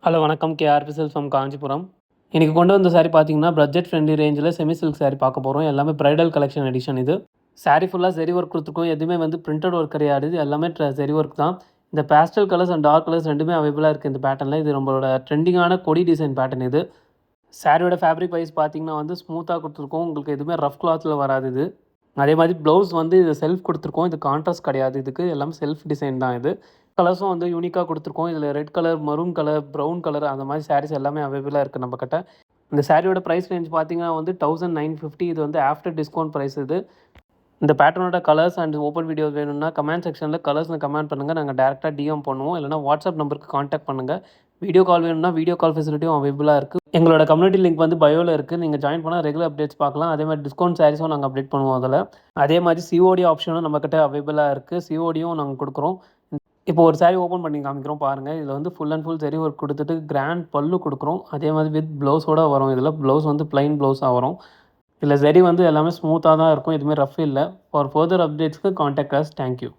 Hello வணக்கம். KRP silks from Kanchipuram. இன்றைக்கி கொண்டு வந்த சாரீ பார்த்தீங்கன்னா பட்ஜெட் ஃப்ரெண்ட்லி ரேஞ்சில் செமி சில்க் சாரீ பார்க்க போகிறோம். எல்லாமே பிரைடல் கலெக்ஷன் எடிஷன் இது. சாரீ ஃபுல்லாக ஜெரி ஒர்க் கொடுத்துருக்கோம். எதுவுமே வந்து பிரிண்டட் ஒர்க் கிடையாது. இது எல்லாமே ஜெரி ஒர்க் தான். இந்த pastel colours and dark colours ரெண்டுமே அவைலபிளாக இருக்குது இந்த பேட்டர்னில். இது நம்மளோட ட்ரெண்டிங்கான கொடி டிசைன் பேட்டர்ன் இது. சாரியோட ஃபேப்ரிக் வைஸ் பார்த்தீங்கன்னா வந்து ஸ்மூத்தாக கொடுத்துருக்கோம். உங்களுக்கு எதுவுமே ரஃப் கிளாத்தில் வராது இது. அதே மாதிரி ப்ளவுஸ் வந்து இது செல்ஃப் கொடுத்துருக்கோம். இது கான்ட்ராஸ்ட் கிடையாது. இதுக்கு எல்லாமே செல்ஃப் டிசைன் தான் இது. கலர்ஸும் வந்து யூனிக்காக கொடுத்துருக்கோம். இதில் red colour, maroon colour, brown colour அந்த மாதிரி சாரீஸ் எல்லாமே அவைலபிளாக இருக்குது நம்மக்கிட்ட. இந்த சாரியோட ப்ரைஸ் ரேஞ்ச் பார்த்தீங்கன்னா வந்து 1950. இது வந்து ஆஃப்டர் டிஸ்கவுண்ட் ப்ரைஸ் இது. இந்த பேட்டர்னோட கலர்ஸ் அண்ட் ஓப்பன் வீடியோஸ் வேணும்னா கமெண்ட் செக்ஷனில் கலர்ஸ்னு கமெண்ட் பண்ணுங்கள். நாங்கள் டேரெக்டாக டிஎம் பண்ணுவோம். இல்லைனா வாட்ஸ்அப் நம்பருக்கு காண்டாக்ட் பண்ணுங்கள். வீடியோ கால் வேணும்னா வீடியோ கால் ஃபெசிலிட்டியும் அவைலபிளாக இருக்குது. எங்களோட கம்யூனிட்டி லிங்க் வந்து பயோவில் இருக்குது. நீங்கள் ஜாயின் பண்ணால் ரெகுலர் அப்டேட்ஸ் பார்க்கலாம். அதே மாதிரி டிஸ்கவுண்ட் சாரீஸும் நாங்கள் அப்டேட் பண்ணுவோம் அதில். அதே மாதிரி சிஓடி ஆப்ஷனும் நம்மக்கிட்ட அவைலபிளாக இருக்குது. சிஓடியும் நாங்கள் கொடுக்குறோம். இப்போ ஒரு சாரீ ஓப்பன் பண்ணி காமிக்கிறோம் பாருங்கள். இதில் வந்து full and full zari work கொடுத்துட்டு கிராண்ட் பல்லு கொடுக்குறோம். அதே மாதிரி வித் ப்ளவுஸோடு வரும். இதில் ப்ளவுஸ் வந்து ப்ளைன் ப்ளவுஸாக வரும். இதில் ஜெரி வந்து எல்லாமே ஸ்மூத்தாக தான் இருக்கும். எதுவுமே ரஃப் இல்லை. For further அப்டேட்ஸ்க்கு contact us. Thank you.